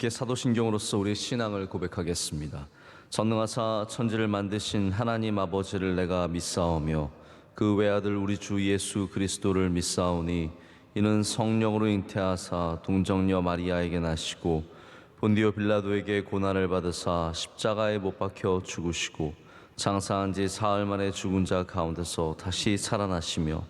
함께 사도신경으로서 우리의 신앙을 고백하겠습니다. 전능하사 천지를 만드신 하나님 아버지를 내가 믿사오며 그 외아들 우리 주 예수 그리스도를 믿사오니 이는 성령으로 잉태하사 동정녀 마리아에게 나시고 본디오 빌라도에게 고난을 받으사 십자가에 못 박혀 죽으시고 장사한 지 사흘 만에 죽은 자 가운데서 다시 살아나시며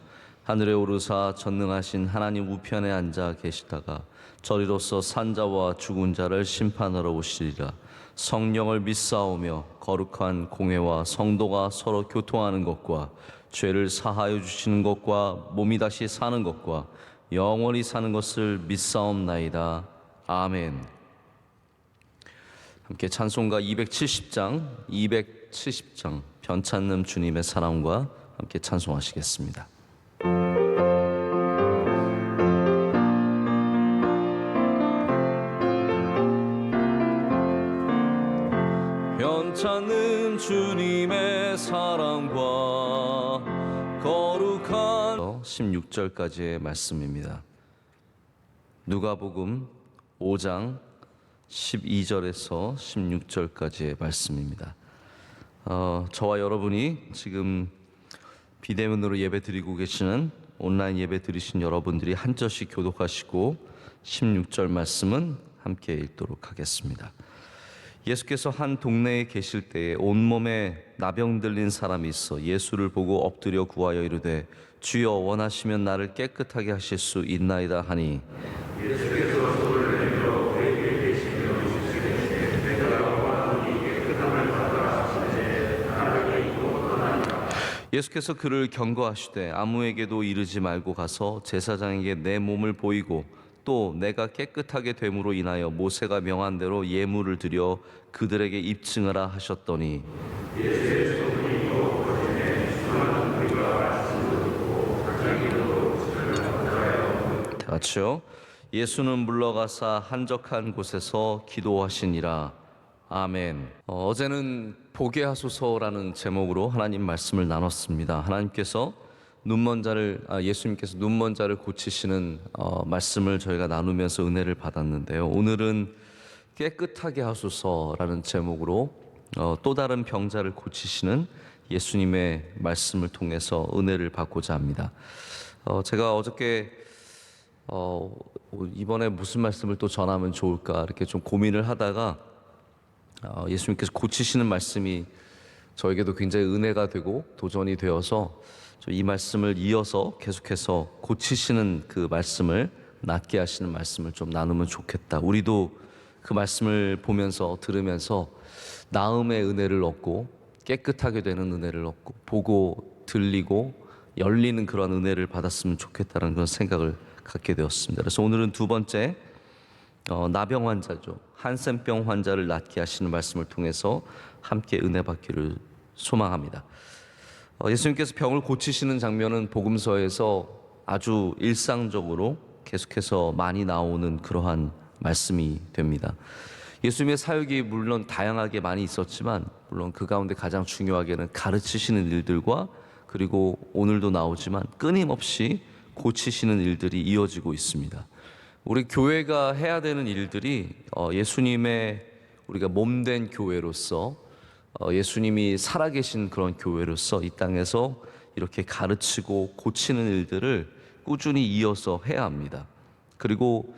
하늘에 오르사 전능하신 하나님 우편에 앉아 계시다가 저리로서 산자와 죽은 자를 심판하러 오시리라. 성령을 믿사오며 거룩한 공회와 성도가 서로 교통하는 것과 죄를 사하여 주시는 것과 몸이 다시 사는 것과 영원히 사는 것을 믿사옵나이다. 아멘. 함께 찬송가 270장 변찾는 주님의 사랑과 함께 찬송하시겠습니다. 변찾는 주님의 사랑과 거룩한 16절까지의 말씀입니다. 누가복음 5장 12절에서 16절까지의 말씀입니다. 저와 여러분이 지금 비대면으로 예배 드리고 계시는 온라인 예배 드리신 여러분들이 한 절씩 교독하시고 16절 말씀은 함께 읽도록 하겠습니다. 예수께서 한 동네에 계실 때에 온몸에 나병 들린 사람이 있어 예수를 보고 엎드려 구하여 이르되 주여 원하시면 나를 깨끗하게 하실 수 있나이다 하니 예수께서 손을 내밀어 그에게 계시며 주시되 내가 원하노니 깨끗함을 받으라 하시되 나를 입고 떠나니라. 예수께서 그를 경고하시되 아무에게도 이르지 말고 가서 제사장에게 내 몸을 보이고 또 내가 깨끗하게 됨으로 인하여 모세가 명한 대로 예물을 드려 그들에게 입증하라 하셨더니 예수의 소문이 거짓에 수많은 무리가 말씀을 듣고 자기도 그들을 받으라요. 다 같이요. 예수는 물러가사 한적한 곳에서 기도하시니라. 아멘. 어제는 보게 하소서라는 제목으로 하나님 말씀을 나눴습니다. 예수님께서 눈먼 자를 고치시는 말씀을 저희가 나누면서 은혜를 받았는데요. 오늘은 깨끗하게 하소서라는 제목으로 또 다른 병자를 고치시는 예수님의 말씀을 통해서 은혜를 받고자 합니다. 제가 어저께 이번에 무슨 말씀을 또 전하면 좋을까 이렇게 좀 고민을 하다가 예수님께서 고치시는 말씀이 저에게도 굉장히 은혜가 되고 도전이 되어서 이 말씀을 이어서 계속해서 고치시는 그 말씀을, 낫게 하시는 말씀을 좀 나누면 좋겠다. 우리도 그 말씀을 보면서 들으면서 나음의 은혜를 얻고 깨끗하게 되는 은혜를 얻고 보고 들리고 열리는 그런 은혜를 받았으면 좋겠다는 그런 생각을 갖게 되었습니다. 그래서 오늘은 두 번째 나병 환자죠. 한센병 환자를 낫게 하시는 말씀을 통해서 함께 은혜 받기를 소망합니다. 예수님께서 병을 고치시는 장면은 복음서에서 아주 일상적으로 계속해서 많이 나오는 그러한 말씀이 됩니다. 예수님의 사역이 물론 다양하게 많이 있었지만 물론 그 가운데 가장 중요하게는 가르치시는 일들과 그리고 오늘도 나오지만 끊임없이 고치시는 일들이 이어지고 있습니다. 우리 교회가 해야 되는 일들이 예수님의 우리가 몸된 교회로서 예수님이 살아계신 그런 교회로서 이 땅에서 이렇게 가르치고 고치는 일들을 꾸준히 이어서 해야 합니다. 그리고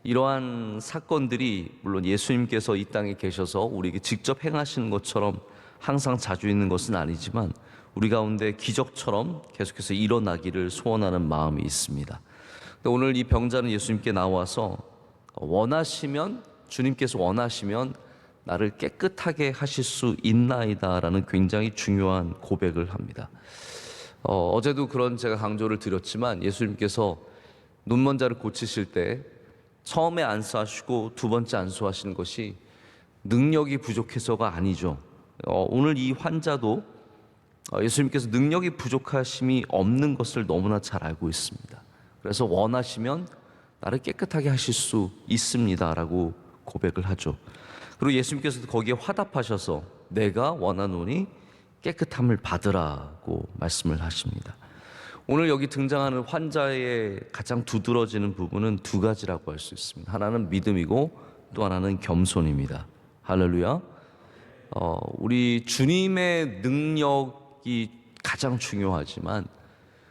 이러한 사건들이 물론 예수님께서 이 땅에 계셔서 우리에게 직접 행하시는 것처럼 항상 자주 있는 것은 아니지만 우리 가운데 기적처럼 계속해서 일어나기를 소원하는 마음이 있습니다. 오늘 이 병자는 예수님께 나와서 주님께서 원하시면 나를 깨끗하게 하실 수 있나이다 라는 굉장히 중요한 고백을 합니다. 어제도 그런 제가 강조를 드렸지만 예수님께서 눈먼 자를 고치실 때 처음에 안수하시고 두 번째 안수하시는 것이 능력이 부족해서가 아니죠. 오늘 이 환자도 예수님께서 능력이 부족하심이 없는 것을 너무나 잘 알고 있습니다. 그래서 원하시면 나를 깨끗하게 하실 수 있습니다 라고 고백을 하죠. 그리고 예수님께서도 거기에 화답하셔서 내가 원하노니 깨끗함을 받으라고 말씀을 하십니다. 오늘 여기 등장하는 환자의 가장 두드러지는 부분은 두 가지라고 할 수 있습니다. 하나는 믿음이고 또 하나는 겸손입니다. 할렐루야. 우리 주님의 능력이 가장 중요하지만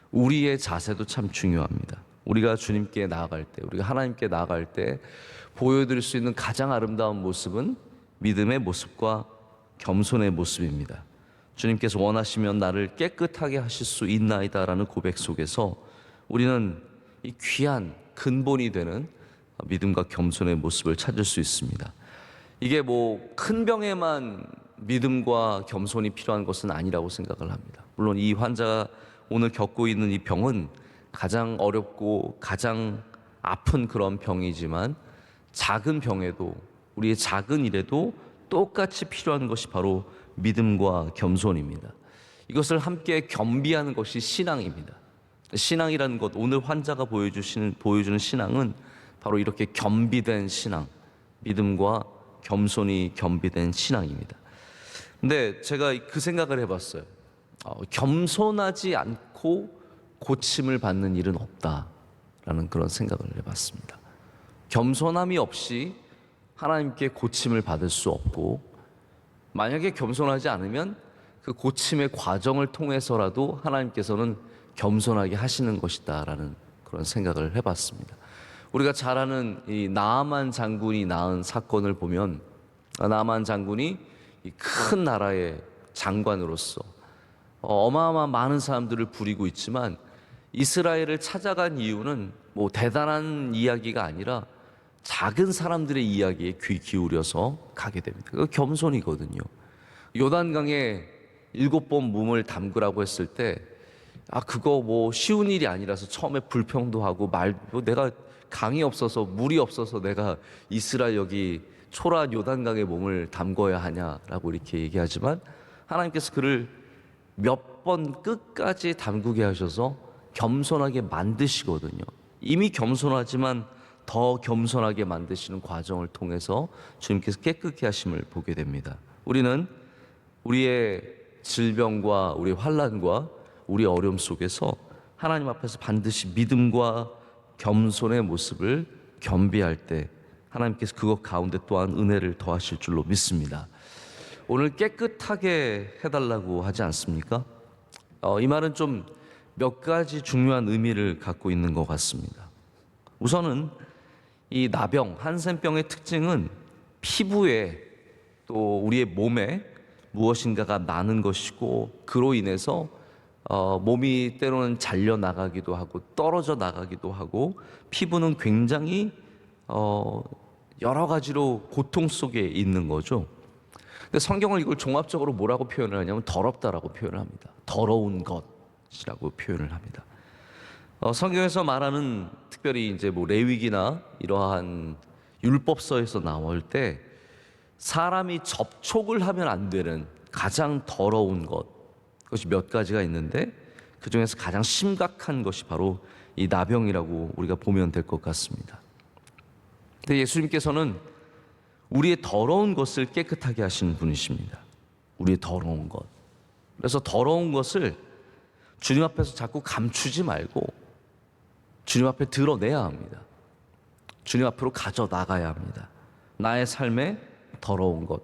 우리의 자세도 참 중요합니다. 우리가 주님께 나아갈 때, 우리가 하나님께 나아갈 때 보여드릴 수 있는 가장 아름다운 모습은 믿음의 모습과 겸손의 모습입니다. 주님께서 원하시면 나를 깨끗하게 하실 수 있나이다라는 고백 속에서 우리는 이 귀한 근본이 되는 믿음과 겸손의 모습을 찾을 수 있습니다. 이게 뭐 큰 병에만 믿음과 겸손이 필요한 것은 아니라고 생각을 합니다. 물론 이 환자가 오늘 겪고 있는 이 병은 가장 어렵고 가장 아픈 그런 병이지만 작은 병에도, 우리의 작은 일에도 똑같이 필요한 것이 바로 믿음과 겸손입니다. 이것을 함께 겸비하는 것이 신앙입니다. 신앙이라는 것, 오늘 환자가 보여주는 신앙은 바로 이렇게 겸비된 신앙, 믿음과 겸손이 겸비된 신앙입니다. 근데 제가 그 생각을 해봤어요. 겸손하지 않고 고침을 받는 일은 없다라는 그런 생각을 해봤습니다. 겸손함이 없이 하나님께 고침을 받을 수 없고, 만약에 겸손하지 않으면 그 고침의 과정을 통해서라도 하나님께서는 겸손하게 하시는 것이다라는 그런 생각을 해봤습니다. 우리가 잘 아는 이 나아만 장군이 낳은 사건을 보면, 나아만 장군이 이 큰 나라의 장관으로서 어마어마한 많은 사람들을 부리고 있지만 이스라엘을 찾아간 이유는 뭐 대단한 이야기가 아니라 작은 사람들의 이야기에 귀 기울여서 가게 됩니다. 그 겸손이거든요. 요단강에 7번 몸을 담그라고 했을 때 그거 뭐 쉬운 일이 아니라서 처음에 불평도 하고 내가 강이 없어서 물이 없어서 내가 이스라엘 여기 초라한 요단강에 몸을 담궈야 하냐라고 이렇게 얘기하지만 하나님께서 그를 몇 번 끝까지 담그게 하셔서 겸손하게 만드시거든요. 이미 겸손하지만 더 겸손하게 만드시는 과정을 통해서 주님께서 깨끗게 하심을 보게 됩니다. 우리는 우리의 질병과 우리의 환난과 우리의 어려움 속에서 하나님 앞에서 반드시 믿음과 겸손의 모습을 겸비할 때 하나님께서 그것 가운데 또한 은혜를 더하실 줄로 믿습니다. 오늘 깨끗하게 해달라고 하지 않습니까? 이 말은 좀 몇 가지 중요한 의미를 갖고 있는 것 같습니다. 우선은 이 나병, 한센병의 특징은 피부에 또 우리의 몸에 무엇인가가 나는 것이고, 그로 인해서 몸이 때로는 잘려 나가기도 하고 떨어져 나가기도 하고, 피부는 굉장히 여러 가지로 고통 속에 있는 거죠. 근데 성경은 이걸 종합적으로 뭐라고 표현을 하냐면 더럽다라고 표현을 합니다. 더러운 것이라고 표현을 합니다. 성경에서 말하는, 특별히 이제 뭐 레위기나 이러한 율법서에서 나올 때 사람이 접촉을 하면 안 되는 가장 더러운 것, 그것이 몇 가지가 있는데 그 중에서 가장 심각한 것이 바로 이 나병이라고 우리가 보면 될 것 같습니다. 근데 예수님께서는 우리의 더러운 것을 깨끗하게 하시는 분이십니다. 우리의 더러운 것. 그래서 더러운 것을 주님 앞에서 자꾸 감추지 말고 주님 앞에 드러내야 합니다. 주님 앞으로 가져 나가야 합니다. 나의 삶에 더러운 것.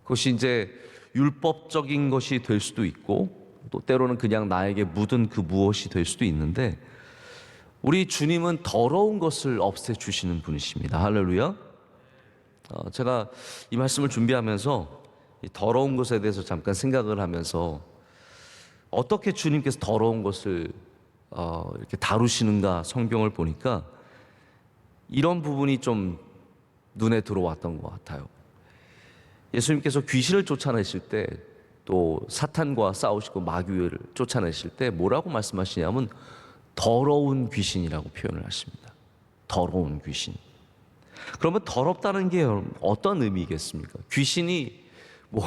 그것이 이제 율법적인 것이 될 수도 있고, 또 때로는 그냥 나에게 묻은 그 무엇이 될 수도 있는데, 우리 주님은 더러운 것을 없애주시는 분이십니다. 할렐루야. 제가 이 말씀을 준비하면서 이 더러운 것에 대해서 잠깐 생각을 하면서 어떻게 주님께서 더러운 것을 이렇게 다루시는가 성경을 보니까 이런 부분이 좀 눈에 들어왔던 것 같아요. 예수님께서 귀신을 쫓아내실 때, 또 사탄과 싸우시고 마귀를 쫓아내실 때 뭐라고 말씀하시냐면 더러운 귀신이라고 표현을 하십니다. 더러운 귀신. 그러면 더럽다는 게 어떤 의미겠습니까? 귀신이 뭐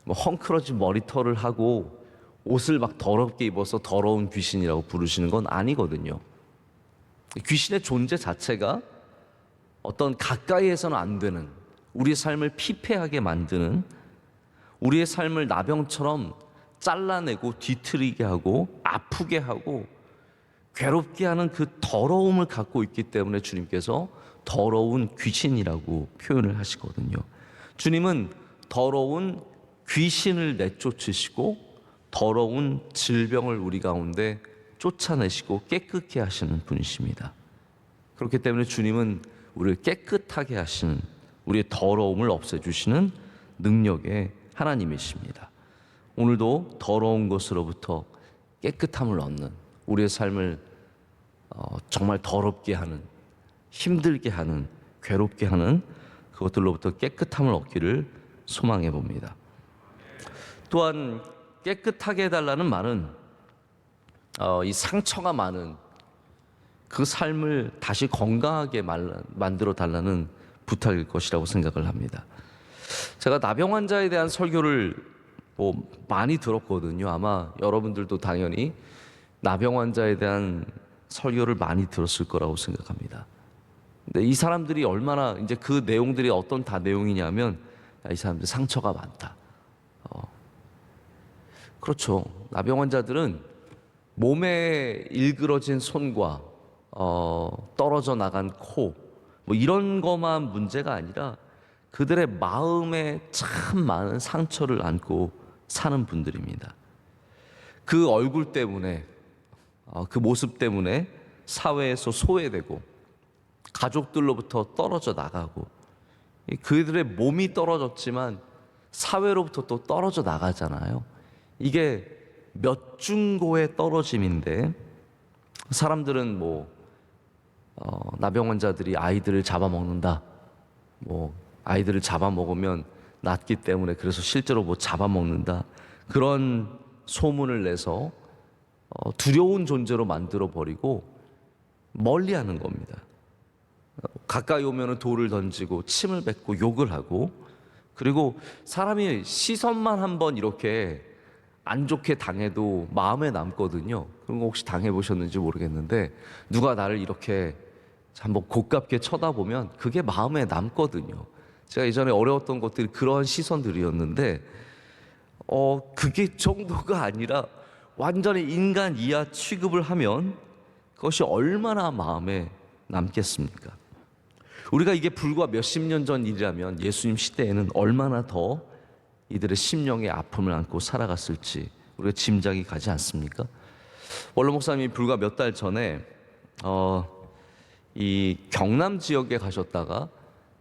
헝클어진 머리털을 하고 옷을 막 더럽게 입어서 더러운 귀신이라고 부르시는 건 아니거든요. 귀신의 존재 자체가 어떤 가까이에서는 안 되는, 우리의 삶을 피폐하게 만드는, 우리의 삶을 나병처럼 잘라내고 뒤틀리게 하고 아프게 하고 괴롭게 하는 그 더러움을 갖고 있기 때문에 주님께서 더러운 귀신이라고 표현을 하시거든요. 주님은 더러운 귀신을 내쫓으시고 더러운 질병을 우리 가운데 쫓아내시고 깨끗게 하시는 분이십니다. 그렇기 때문에 주님은 우리를 깨끗하게 하시는, 우리의 더러움을 없애주시는 능력의 하나님이십니다. 오늘도 더러운 것으로부터 깨끗함을 얻는, 우리의 삶을 정말 더럽게 하는, 힘들게 하는, 괴롭게 하는 그것들로부터 깨끗함을 얻기를 소망해 봅니다. 또한 깨끗하게 해달라는 말은 이 상처가 많은 그 삶을 다시 건강하게 만들어 달라는 부탁일 것이라고 생각을 합니다. 제가 나병 환자에 대한 설교를 많이 들었거든요. 아마 여러분들도 당연히 나병 환자에 대한 설교를 많이 들었을 거라고 생각합니다. 근데 이 사람들이 얼마나, 이제 그 내용들이 어떤 다 내용이냐면, 이 사람들 상처가 많다. 그렇죠. 나병 환자들은 몸에 일그러진 손과 떨어져 나간 코, 이런 것만 문제가 아니라 그들의 마음에 참 많은 상처를 안고 사는 분들입니다. 그 얼굴 때문에, 그 모습 때문에 사회에서 소외되고 가족들로부터 떨어져 나가고, 그들의 몸이 떨어졌지만 사회로부터 또 떨어져 나가잖아요. 이게 몇 중고의 떨어짐인데, 사람들은 나병 환자들이 아이들을 잡아먹는다, 아이들을 잡아먹으면 낫기 때문에 그래서 실제로 잡아먹는다, 그런 소문을 내서 두려운 존재로 만들어 버리고 멀리하는 겁니다. 가까이 오면 돌을 던지고 침을 뱉고 욕을 하고, 그리고 사람이 시선만 한번 이렇게 안 좋게 당해도 마음에 남거든요. 그런 거 혹시 당해보셨는지 모르겠는데, 누가 나를 이렇게 한번 고깝게 쳐다보면 그게 마음에 남거든요. 제가 예전에 어려웠던 것들이 그러한 시선들이었는데, 그게 정도가 아니라 완전히 인간 이하 취급을 하면 그것이 얼마나 마음에 남겠습니까? 우리가 이게 불과 몇십 년 전 일이라면 예수님 시대에는 얼마나 더 이들의 심령의 아픔을 안고 살아갔을지 우리가 짐작이 가지 않습니까? 원로 목사님이 불과 몇 달 전에 이 경남 지역에 가셨다가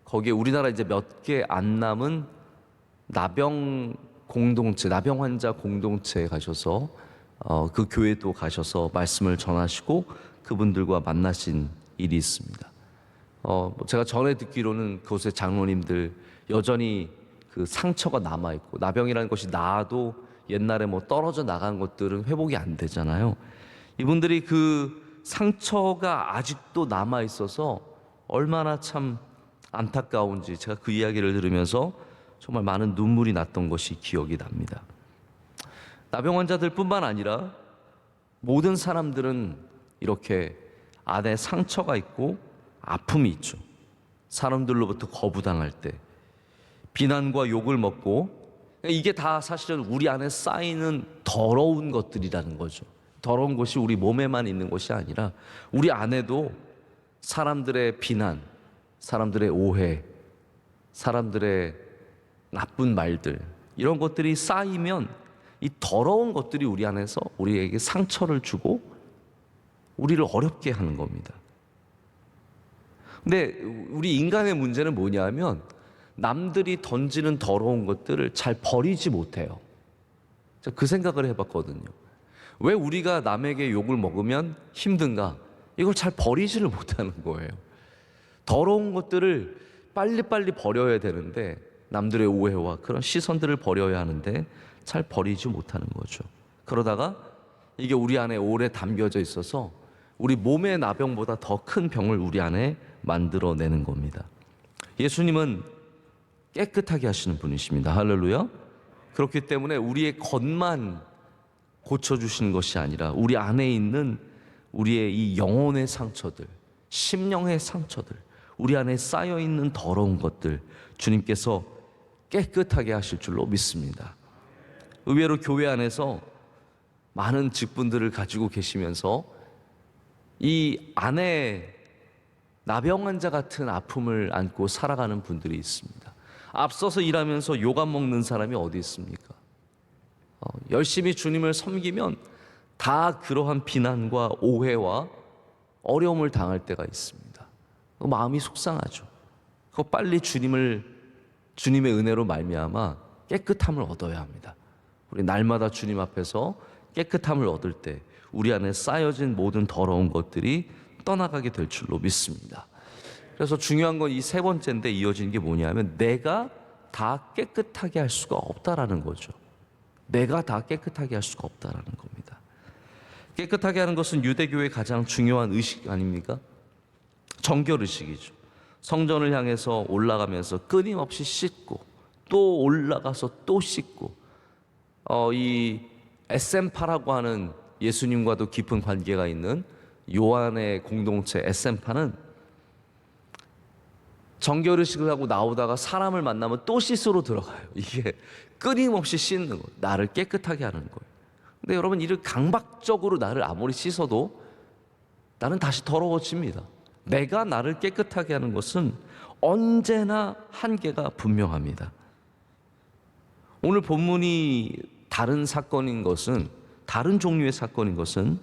거기에 우리나라 이제 몇 개 안 남은 나병 공동체, 나병 환자 공동체에 가셔서 그 교회도 가셔서 말씀을 전하시고 그분들과 만나신 일이 있습니다. 제가 전에 듣기로는 그곳의 장로님들 여전히 그 상처가 남아 있고, 나병이라는 것이 나아도 옛날에 떨어져 나간 것들은 회복이 안 되잖아요. 이분들이 그 상처가 아직도 남아 있어서 얼마나 참 안타까운지 제가 그 이야기를 들으면서 정말 많은 눈물이 났던 것이 기억이 납니다. 나병 환자들뿐만 아니라 모든 사람들은 이렇게 안에 상처가 있고 아픔이 있죠. 사람들로부터 거부당할 때 비난과 욕을 먹고, 이게 다 사실은 우리 안에 쌓이는 더러운 것들이라는 거죠. 더러운 것이 우리 몸에만 있는 것이 아니라 우리 안에도 사람들의 비난, 사람들의 오해, 사람들의 나쁜 말들, 이런 것들이 쌓이면 이 더러운 것들이 우리 안에서 우리에게 상처를 주고 우리를 어렵게 하는 겁니다. 근데 우리 인간의 문제는 뭐냐면 남들이 던지는 더러운 것들을 잘 버리지 못해요. 제가 그 생각을 해봤거든요. 왜 우리가 남에게 욕을 먹으면 힘든가? 이걸 잘 버리지를 못하는 거예요. 더러운 것들을 빨리빨리 버려야 되는데, 남들의 오해와 그런 시선들을 버려야 하는데 잘 버리지 못하는 거죠. 그러다가 이게 우리 안에 오래 담겨져 있어서 우리 몸의 나병보다 더 큰 병을 우리 안에 만들어내는 겁니다. 예수님은 깨끗하게 하시는 분이십니다. 할렐루야. 그렇기 때문에 우리의 겉만 고쳐주시는 것이 아니라 우리 안에 있는 우리의 이 영혼의 상처들, 심령의 상처들, 우리 안에 쌓여있는 더러운 것들 주님께서 깨끗하게 하실 줄로 믿습니다. 의외로 교회 안에서 많은 직분들을 가지고 계시면서 이 안에 나병 환자 같은 아픔을 안고 살아가는 분들이 있습니다. 앞서서 일하면서 욕 안 먹는 사람이 어디 있습니까? 열심히 주님을 섬기면 다 그러한 비난과 오해와 어려움을 당할 때가 있습니다. 마음이 속상하죠. 그거 빨리 주님의 은혜로 말미암아 깨끗함을 얻어야 합니다. 우리 날마다 주님 앞에서 깨끗함을 얻을 때 우리 안에 쌓여진 모든 더러운 것들이 떠나가게 될 줄로 믿습니다. 그래서 중요한 건 이 세 번째인데 이어지는 게 뭐냐면 내가 다 깨끗하게 할 수가 없다라는 거죠. 내가 다 깨끗하게 할 수가 없다라는 겁니다. 깨끗하게 하는 것은 유대교의 가장 중요한 의식 아닙니까? 정결 의식이죠. 성전을 향해서 올라가면서 끊임없이 씻고 또 올라가서 또 씻고 이 에센파라고 하는 예수님과도 깊은 관계가 있는 요한의 공동체 에센파는 정결의식을 하고 나오다가 사람을 만나면 또 씻으러 들어가요. 이게 끊임없이 씻는 거예요. 나를 깨끗하게 하는 거예요. 근데 여러분, 이를 강박적으로 나를 아무리 씻어도 나는 다시 더러워집니다. 내가 나를 깨끗하게 하는 것은 언제나 한계가 분명합니다. 오늘 본문이 다른 사건인 것은, 다른 종류의 사건인 것은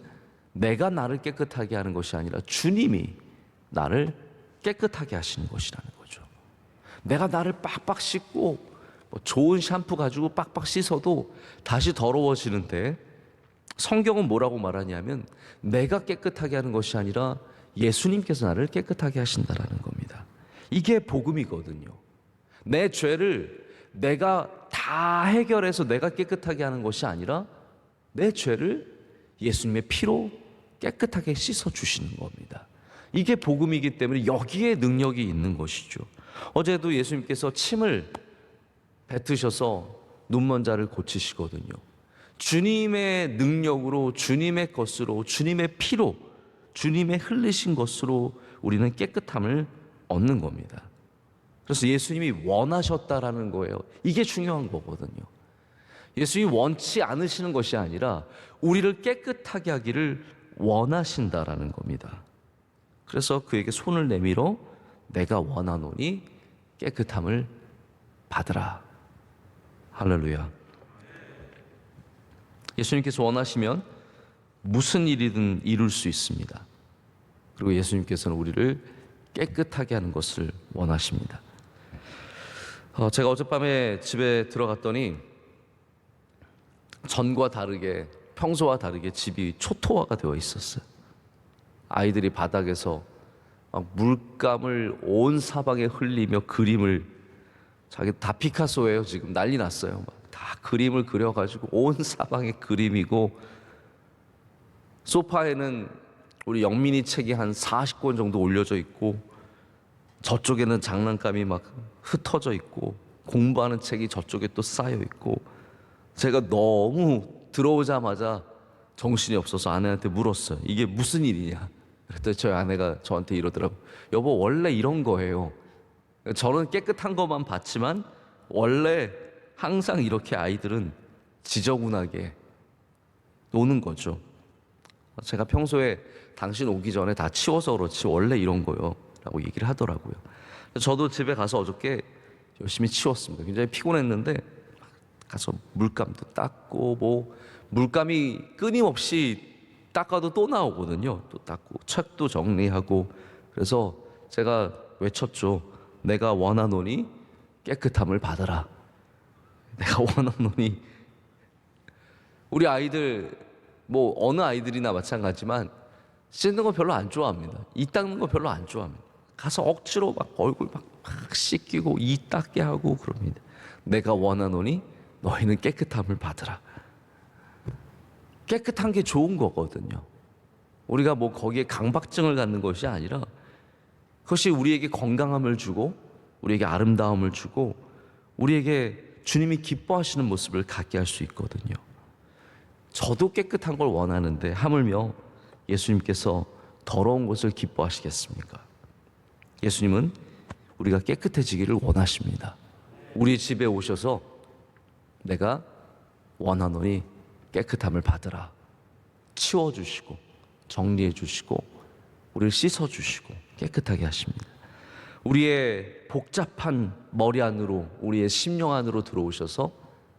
내가 나를 깨끗하게 하는 것이 아니라 주님이 나를 깨끗하게 하시는 것이라는 거죠. 내가 나를 빡빡 씻고 좋은 샴푸 가지고 빡빡 씻어도 다시 더러워지는데, 성경은 뭐라고 말하냐면 내가 깨끗하게 하는 것이 아니라 예수님께서 나를 깨끗하게 하신다라는 겁니다. 이게 복음이거든요. 내 죄를 내가 다 해결해서 내가 깨끗하게 하는 것이 아니라 내 죄를 예수님의 피로 깨끗하게 씻어주시는 겁니다. 이게 복음이기 때문에 여기에 능력이 있는 것이죠. 어제도 예수님께서 침을 뱉으셔서 눈먼 자를 고치시거든요. 주님의 능력으로, 주님의 것으로, 주님의 피로, 주님의 흘리신 것으로 우리는 깨끗함을 얻는 겁니다. 그래서 예수님이 원하셨다라는 거예요. 이게 중요한 거거든요. 예수님이 원치 않으시는 것이 아니라 우리를 깨끗하게 하기를 원하신다라는 겁니다. 그래서 그에게 손을 내밀어 내가 원하노니 깨끗함을 받으라. 할렐루야. 예수님께서 원하시면 무슨 일이든 이룰 수 있습니다. 그리고 예수님께서는 우리를 깨끗하게 하는 것을 원하십니다. 제가 어젯밤에 집에 들어갔더니 전과 다르게, 평소와 다르게 집이 초토화가 되어 있었어요. 아이들이 바닥에서 막 물감을 온 사방에 흘리며 그림을, 자기 다 피카소예요. 지금 난리 났어요. 막 다 그림을 그려가지고 온 사방에 그림이고, 소파에는 우리 영민이 책이 한 40권 정도 올려져 있고, 저쪽에는 장난감이 막 흩어져 있고, 공부하는 책이 저쪽에 또 쌓여 있고, 제가 너무 들어오자마자 정신이 없어서 아내한테 물었어요. 이게 무슨 일이냐? 그랬더니 저희 아내가 저한테 이러더라고요. 여보, 원래 이런 거예요. 저는 깨끗한 것만 봤지만 원래 항상 이렇게 아이들은 지저분하게 노는 거죠. 제가 평소에 당신 오기 전에 다 치워서 그렇지 원래 이런 거요 라고 얘기를 하더라고요. 저도 집에 가서 어저께 열심히 치웠습니다. 굉장히 피곤했는데 가서 물감도 닦고, 물감이 끊임없이 닦아도 또 나오거든요. 또 닦고 책도 정리하고. 그래서 제가 외쳤죠. 내가 원하노니 깨끗함을 받으라. 내가 원하노니. 우리 아이들, 어느 아이들이나 마찬가지지만 씻는 거 별로 안 좋아합니다. 이 닦는 거 별로 안 좋아합니다. 가서 억지로 막 얼굴 막 씻기고 이 닦게 하고 그럽니다. 내가 원하노니 너희는 깨끗함을 받으라. 깨끗한 게 좋은 거거든요. 우리가 거기에 강박증을 갖는 것이 아니라 그것이 우리에게 건강함을 주고, 우리에게 아름다움을 주고, 우리에게 주님이 기뻐하시는 모습을 갖게 할 수 있거든요. 저도 깨끗한 걸 원하는데 하물며 예수님께서 더러운 것을 기뻐하시겠습니까? 예수님은 우리가 깨끗해지기를 원하십니다. 우리 집에 오셔서 내가 원하노니 깨끗함을 받으라. 치워주시고 정리해주시고 우리를 씻어주시고 깨끗하게 하십니다. 우리의 복잡한 머리 안으로, 우리의 심령 안으로 들어오셔서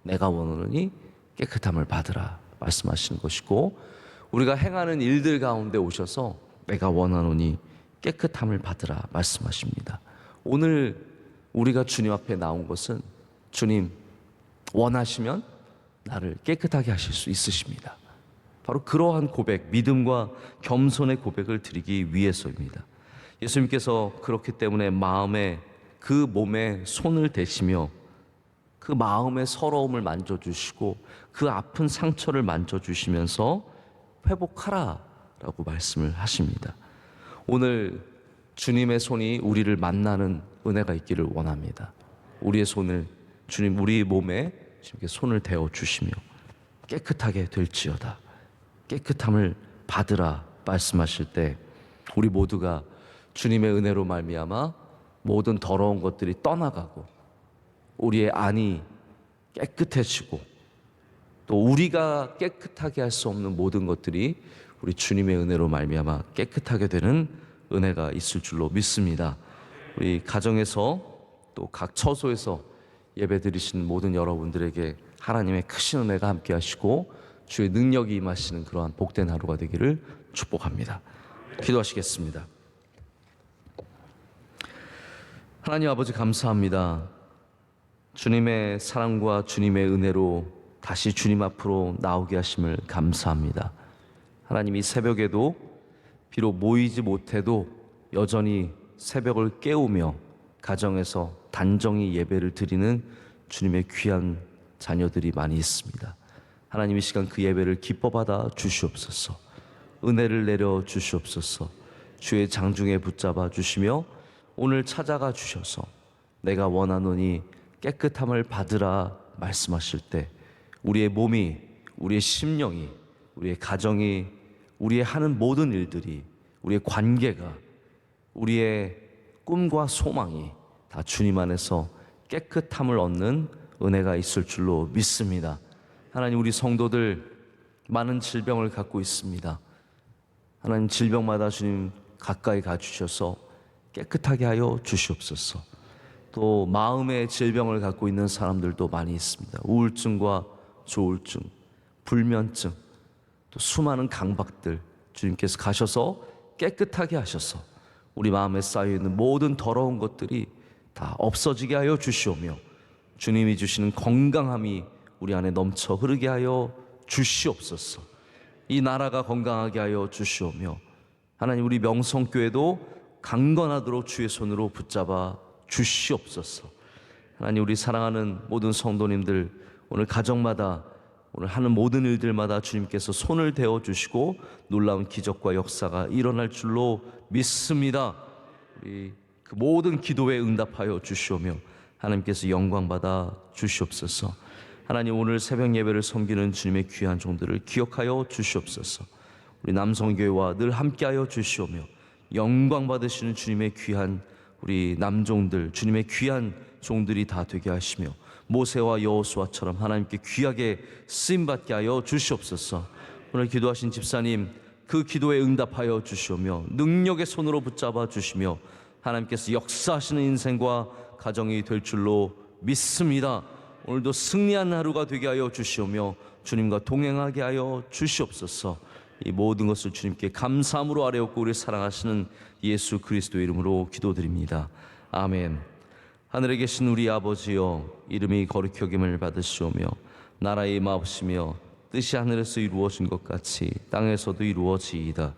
내가 원하노니 깨끗함을 받으라 말씀하시는 것이고, 우리가 행하는 일들 가운데 오셔서 내가 원하노니 깨끗함을 받으라 말씀하십니다. 오늘 우리가 주님 앞에 나온 것은 주님 원하시면 나를 깨끗하게 하실 수 있으십니다. 바로 그러한 고백, 믿음과 겸손의 고백을 드리기 위해서입니다. 예수님께서 그렇기 때문에 그 몸에 손을 대시며 그 마음의 서러움을 만져주시고 그 아픈 상처를 만져주시면서 회복하라 라고 말씀을 하십니다. 오늘 주님의 손이 우리를 만나는 은혜가 있기를 원합니다. 우리의 손을 주님, 우리 몸에 주님께 손을 대어 주시며 깨끗하게 될지어다, 깨끗함을 받으라 말씀하실 때 우리 모두가 주님의 은혜로 말미암아 모든 더러운 것들이 떠나가고 우리의 안이 깨끗해지고 또 우리가 깨끗하게 할 수 없는 모든 것들이 우리 주님의 은혜로 말미암아 깨끗하게 되는 은혜가 있을 줄로 믿습니다. 우리 가정에서 또 각 처소에서 예배 드리시는 모든 여러분들에게 하나님의 크신 은혜가 함께 하시고 주의 능력이 임하시는 그러한 복된 하루가 되기를 축복합니다. 기도하시겠습니다. 하나님 아버지 감사합니다. 주님의 사랑과 주님의 은혜로 다시 주님 앞으로 나오게 하심을 감사합니다. 하나님, 이 새벽에도 비록 모이지 못해도 여전히 새벽을 깨우며 가정에서 단정히 예배를 드리는 주님의 귀한 자녀들이 많이 있습니다. 하나님, 이 시간 그 예배를 기뻐 받아 주시옵소서. 은혜를 내려 주시옵소서. 주의 장중에 붙잡아 주시며 오늘 찾아가 주셔서 내가 원하노니 깨끗함을 받으라 말씀하실 때 우리의 몸이, 우리의 심령이, 우리의 가정이, 우리의 하는 모든 일들이, 우리의 관계가, 우리의 꿈과 소망이 다 주님 안에서 깨끗함을 얻는 은혜가 있을 줄로 믿습니다. 하나님, 우리 성도들 많은 질병을 갖고 있습니다. 하나님, 질병마다 주님 가까이 가주셔서 깨끗하게 하여 주시옵소서. 또 마음의 질병을 갖고 있는 사람들도 많이 있습니다. 우울증과 조울증, 불면증, 또 수많은 강박들 주님께서 가셔서 깨끗하게 하셔서 우리 마음에 쌓여있는 모든 더러운 것들이 다 없어지게 하여 주시오며 주님이 주시는 건강함이 우리 안에 넘쳐 흐르게 하여 주시옵소서. 이 나라가 건강하게 하여 주시오며 하나님, 우리 명성교회도 강건하도록 주의 손으로 붙잡아 주시옵소서. 하나님, 우리 사랑하는 모든 성도님들 오늘 가정마다 오늘 하는 모든 일들마다 주님께서 손을 대어 주시고 놀라운 기적과 역사가 일어날 줄로 믿습니다. 우리 그 모든 기도에 응답하여 주시오며 하나님께서 영광받아 주시옵소서. 하나님, 오늘 새벽 예배를 섬기는 주님의 귀한 종들을 기억하여 주시옵소서. 우리 남성교회와 늘 함께하여 주시오며 영광 받으시는 주님의 귀한 우리 남종들, 주님의 귀한 종들이 다 되게 하시며 모세와 여호수아처럼 하나님께 귀하게 쓰임받게 하여 주시옵소서. 오늘 기도하신 집사님, 그 기도에 응답하여 주시오며 능력의 손으로 붙잡아 주시며 하나님께서 역사하시는 인생과 가정이 될 줄로 믿습니다. 오늘도 승리한 하루가 되게 하여 주시오며 주님과 동행하게 하여 주시옵소서. 이 모든 것을 주님께 감사함으로 아뢰옵고 우리 사랑하시는 예수 그리스도의 이름으로 기도드립니다. 아멘. 하늘에 계신 우리 아버지여, 이름이 거룩히 여김을 받으시오며 나라의 임하옵시며 뜻이 하늘에서 이루어진 것 같이 땅에서도 이루어지이다.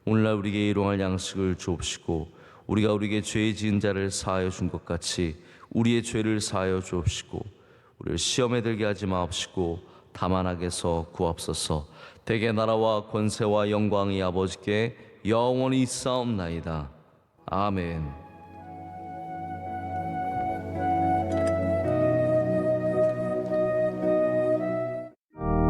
오늘날 우리에게 일용할 양식을 주옵시고 우리가 우리에게 죄 지은 자를 사하여 준 것 같이 우리의 죄를 사하여 주옵시고 우리를 시험에 들게 하지 마옵시고 다만 악에서 구하옵소서. 대개 나라와 권세와 영광이 아버지께 영원히 있사옵나이다. 아멘.